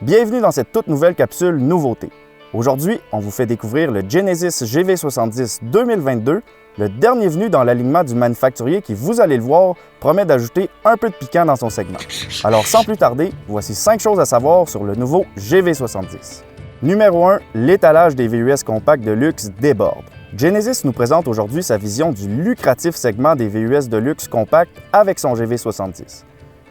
Bienvenue dans cette toute nouvelle capsule nouveauté. Aujourd'hui, on vous fait découvrir le Genesis GV70 2022, le dernier venu dans l'alignement du manufacturier qui, vous allez le voir, promet d'ajouter un peu de piquant dans son segment. Alors sans plus tarder, voici 5 choses à savoir sur le nouveau GV70. Numéro 1, l'étalage des VUS compacts de luxe déborde. Genesis nous présente aujourd'hui sa vision du lucratif segment des VUS de luxe compacts avec son GV70.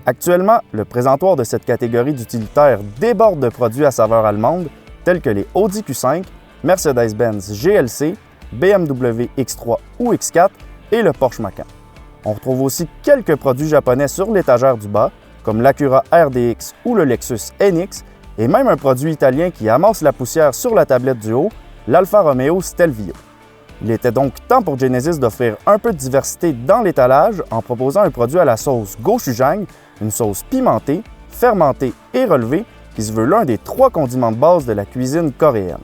Actuellement, le présentoir de cette catégorie d'utilitaires déborde de produits à saveur allemande tels que les Audi Q5, Mercedes-Benz GLC, BMW X3 ou X4 et le Porsche Macan. On retrouve aussi quelques produits japonais sur l'étagère du bas, comme l'Acura RDX ou le Lexus NX, et même un produit italien qui amasse la poussière sur la tablette du haut, l'Alfa Romeo Stelvio. Il était donc temps pour Genesis d'offrir un peu de diversité dans l'étalage en proposant un produit à la sauce gochujang, une sauce pimentée, fermentée et relevée qui se veut l'un des 3 condiments de base de la cuisine coréenne.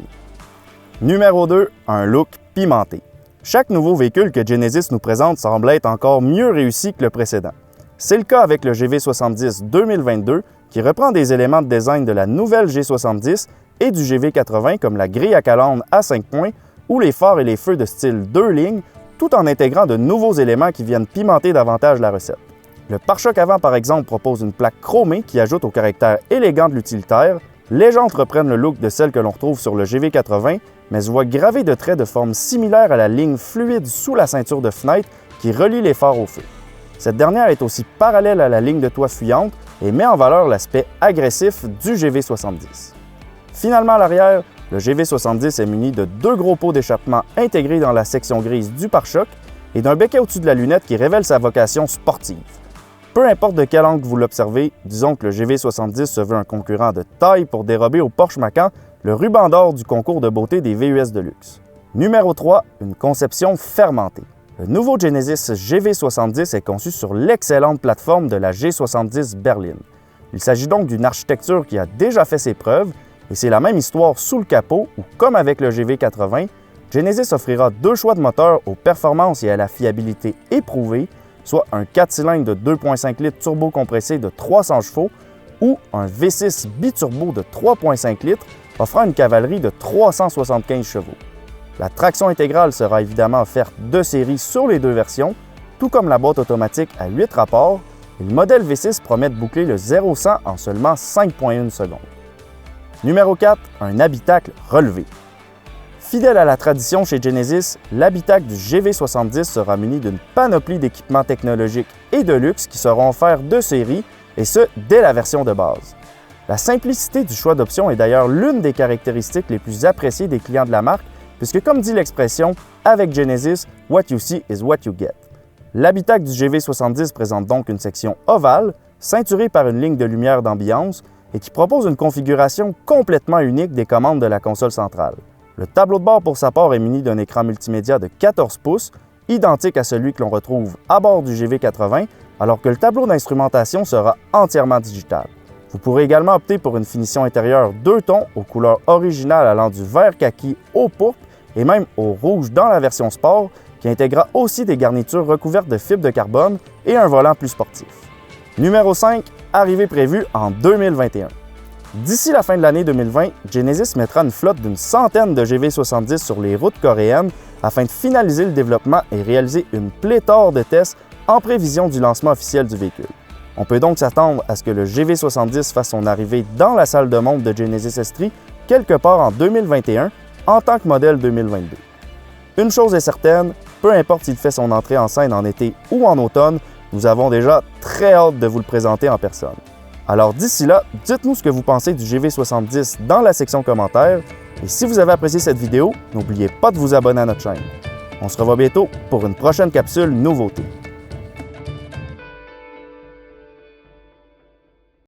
Numéro 2, un look pimenté. Chaque nouveau véhicule que Genesis nous présente semble être encore mieux réussi que le précédent. C'est le cas avec le GV70 2022 qui reprend des éléments de design de la nouvelle G70 et du GV80 comme la grille à calandre à 5 points ou les phares et les feux de style 2 lignes, tout en intégrant de nouveaux éléments qui viennent pimenter davantage la recette. Le pare-choc avant, par exemple, propose une plaque chromée qui ajoute au caractère élégant de l'utilitaire. Les jantes reprennent le look de celles que l'on retrouve sur le GV80, mais se voient gravées de traits de forme similaire à la ligne fluide sous la ceinture de fenêtre qui relie les phares au feu. Cette dernière est aussi parallèle à la ligne de toit fuyante et met en valeur l'aspect agressif du GV70. Finalement, à l'arrière, le GV70 est muni de 2 gros pots d'échappement intégrés dans la section grise du pare-choc et d'un becquet au-dessus de la lunette qui révèle sa vocation sportive. Peu importe de quel angle vous l'observez, disons que le GV70 se veut un concurrent de taille pour dérober au Porsche Macan le ruban d'or du concours de beauté des VUS de luxe. Numéro 3, une conception fermentée. Le nouveau Genesis GV70 est conçu sur l'excellente plateforme de la G70 berline. Il s'agit donc d'une architecture qui a déjà fait ses preuves et c'est la même histoire sous le capot où, comme avec le GV80, Genesis offrira 2 choix de moteurs aux performances et à la fiabilité éprouvées, soit un 4 cylindres de 2,5 litres turbo-compressé de 300 chevaux ou un V6 biturbo de 3,5 litres offrant une cavalerie de 375 chevaux. La traction intégrale sera évidemment offerte de série sur les 2 versions, tout comme la boîte automatique à 8 rapports, et le modèle V6 promet de boucler le 0-100 en seulement 5,1 secondes. Numéro 4, un habitacle relevé. Fidèle à la tradition chez Genesis, l'habitacle du GV70 sera muni d'une panoplie d'équipements technologiques et de luxe qui seront offerts de série, et ce, dès la version de base. La simplicité du choix d'options est d'ailleurs l'une des caractéristiques les plus appréciées des clients de la marque, puisque comme dit l'expression, avec Genesis, what you see is what you get. L'habitacle du GV70 présente donc une section ovale, ceinturée par une ligne de lumière d'ambiance, et qui propose une configuration complètement unique des commandes de la console centrale. Le tableau de bord pour sa part est muni d'un écran multimédia de 14 pouces, identique à celui que l'on retrouve à bord du GV80, alors que le tableau d'instrumentation sera entièrement digital. Vous pourrez également opter pour une finition intérieure 2 tons aux couleurs originales allant du vert kaki au pourpre et même au rouge dans la version sport, qui intégrera aussi des garnitures recouvertes de fibres de carbone et un volant plus sportif. Numéro 5, arrivée prévue en 2021. D'ici la fin de l'année 2020, Genesis mettra une flotte d'une centaine de GV70 sur les routes coréennes afin de finaliser le développement et réaliser une pléthore de tests en prévision du lancement officiel du véhicule. On peut donc s'attendre à ce que le GV70 fasse son arrivée dans la salle de montre de Genesis Estrie quelque part en 2021 en tant que modèle 2022. Une chose est certaine, peu importe s'il fait son entrée en scène en été ou en automne, nous avons déjà très hâte de vous le présenter en personne. Alors d'ici là, dites-nous ce que vous pensez du GV70 dans la section commentaires et si vous avez apprécié cette vidéo, n'oubliez pas de vous abonner à notre chaîne. On se revoit bientôt pour une prochaine capsule nouveauté.